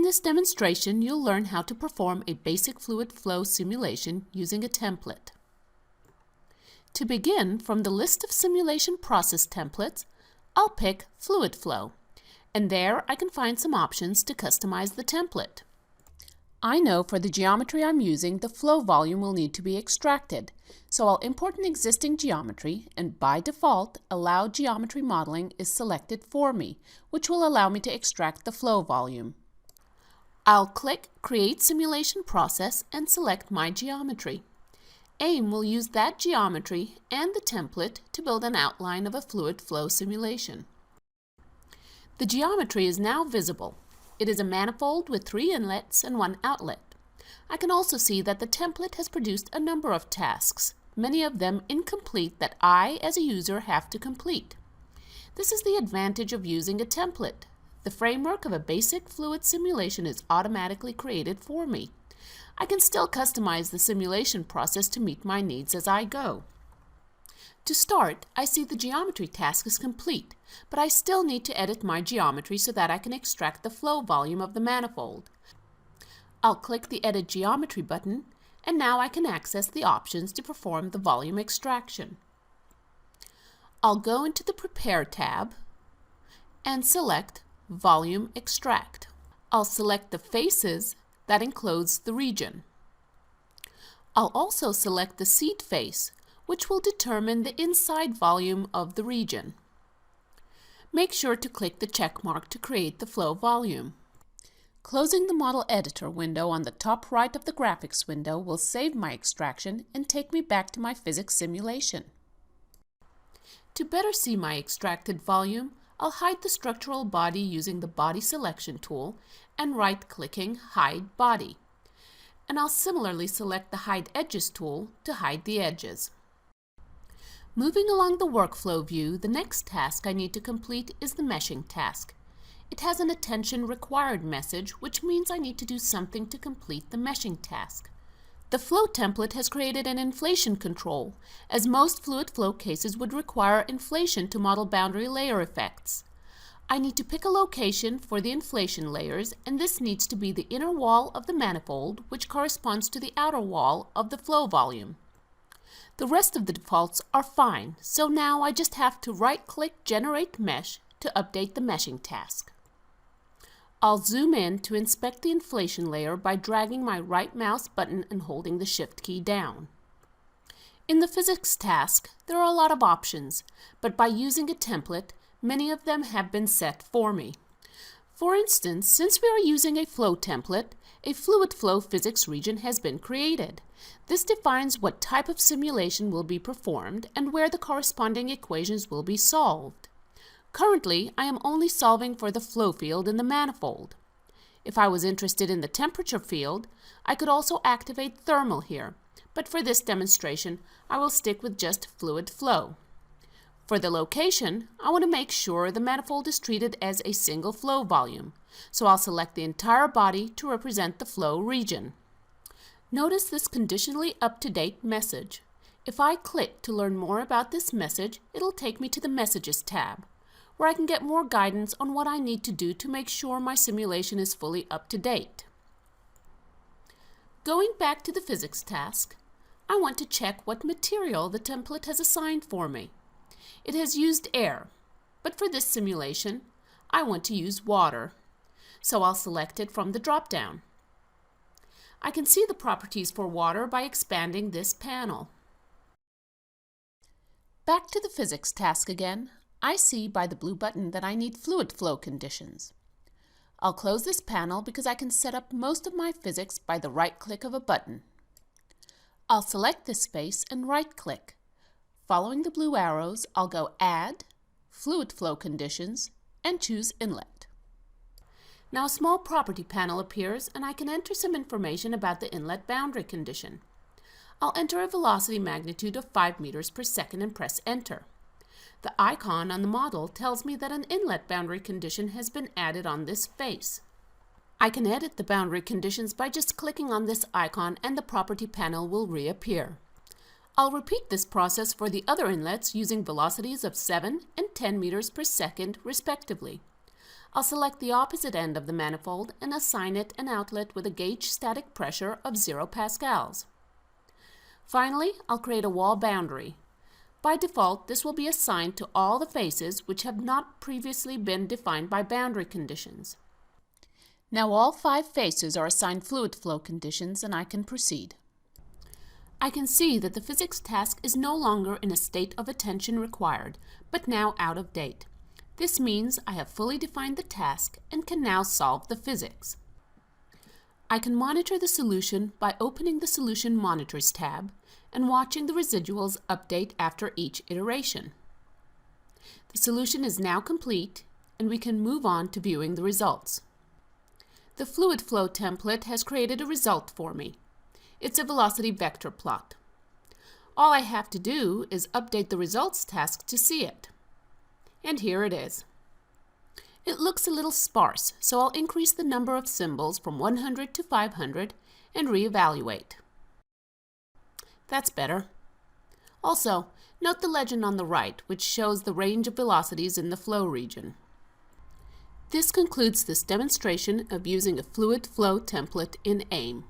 this demonstration, you'll learn how to perform a basic fluid flow simulation using a template. To begin, from the list of simulation process templates, I'll pick Fluid Flow, and there I can find some options to customize the template. I know for the geometry I'm using, the flow volume will need to be extracted, so I'll import an existing geometry, and by default, Allow Geometry Modeling is selected for me, which will allow me to extract the flow volume. I'll click Create Simulation Process and select my geometry. AIM will use that geometry and the template to build an outline of a fluid flow simulation. The geometry is now visible. It is a manifold with 3 inlets and 1 outlet. I can also see that the template has produced a number of tasks, many of them incomplete that I, as a user, have to complete. This is the advantage of using a template. The framework of a basic fluid simulation is automatically created for me. I can still customize the simulation process to meet my needs as I go. To start, I see the geometry task is complete, but I still need to edit my geometry so that I can extract the flow volume of the manifold. I'll click the Edit Geometry button, and now I can access the options to perform the volume extraction. I'll go into the Prepare tab and select Volume Extract. I'll select the faces that enclose the region. I'll also select the seed face, which will determine the inside volume of the region. Make sure to click the check mark to create the flow volume. Closing the Model Editor window on the top right of the Graphics window will save my extraction and take me back to my physics simulation. To better see my extracted volume, I'll hide the structural body using the Body Selection tool and right-clicking Hide Body. And I'll similarly select the Hide Edges tool to hide the edges. Moving along the workflow view, the next task I need to complete is the meshing task. It has an attention required message, which means I need to do something to complete the meshing task. The flow template has created an inflation control, as most fluid flow cases would require inflation to model boundary layer effects. I need to pick a location for the inflation layers, and this needs to be the inner wall of the manifold, which corresponds to the outer wall of the flow volume. The rest of the defaults are fine, so now I just have to right-click Generate Mesh to update the meshing task. I'll zoom in to inspect the inflation layer by dragging my right mouse button and holding the Shift key down. In the physics task, there are a lot of options, but by using a template, many of them have been set for me. For instance, since we are using a flow template, a fluid flow physics region has been created. This defines what type of simulation will be performed and where the corresponding equations will be solved. Currently, I am only solving for the flow field in the manifold. If I was interested in the temperature field, I could also activate thermal here, but for this demonstration, I will stick with just fluid flow. For the location, I want to make sure the manifold is treated as a single flow volume, so I'll select the entire body to represent the flow region. Notice this conditionally up-to-date message. If I click to learn more about this message, it'll take me to the Messages tab, where I can get more guidance on what I need to do to make sure my simulation is fully up-to-date. Going back to the physics task, I want to check what material the template has assigned for me. It has used air, but for this simulation, I want to use water, so I'll select it from the drop-down. I can see the properties for water by expanding this panel. Back to the physics task again, I see by the blue button that I need fluid flow conditions. I'll close this panel because I can set up most of my physics by the right click of a button. I'll select this space and right-click. Following the blue arrows, I'll go Add, Fluid Flow Conditions, and choose Inlet. Now a small property panel appears and I can enter some information about the inlet boundary condition. I'll enter a velocity magnitude of 5 meters per second and press Enter. The icon on the model tells me that an inlet boundary condition has been added on this face. I can edit the boundary conditions by just clicking on this icon and the property panel will reappear. I'll repeat this process for the other inlets using velocities of 7 and 10 meters per second respectively. I'll select the opposite end of the manifold and assign it an outlet with a gauge static pressure of 0 pascals. Finally, I'll create a wall boundary. By default, this will be assigned to all the faces which have not previously been defined by boundary conditions. Now all 5 faces are assigned fluid flow conditions, and I can proceed. I can see that the physics task is no longer in a state of attention required, but now out of date. This means I have fully defined the task and can now solve the physics. I can monitor the solution by opening the Solution Monitors tab and watching the residuals update after each iteration. The solution is now complete, and we can move on to viewing the results. The Fluid Flow template has created a result for me. It's a velocity vector plot. All I have to do is update the results task to see it. And here it is. It looks a little sparse, so I'll increase the number of symbols from 100 to 500 and reevaluate. That's better. Also, note the legend on the right, which shows the range of velocities in the flow region. This concludes this demonstration of using a fluid flow template in AIM.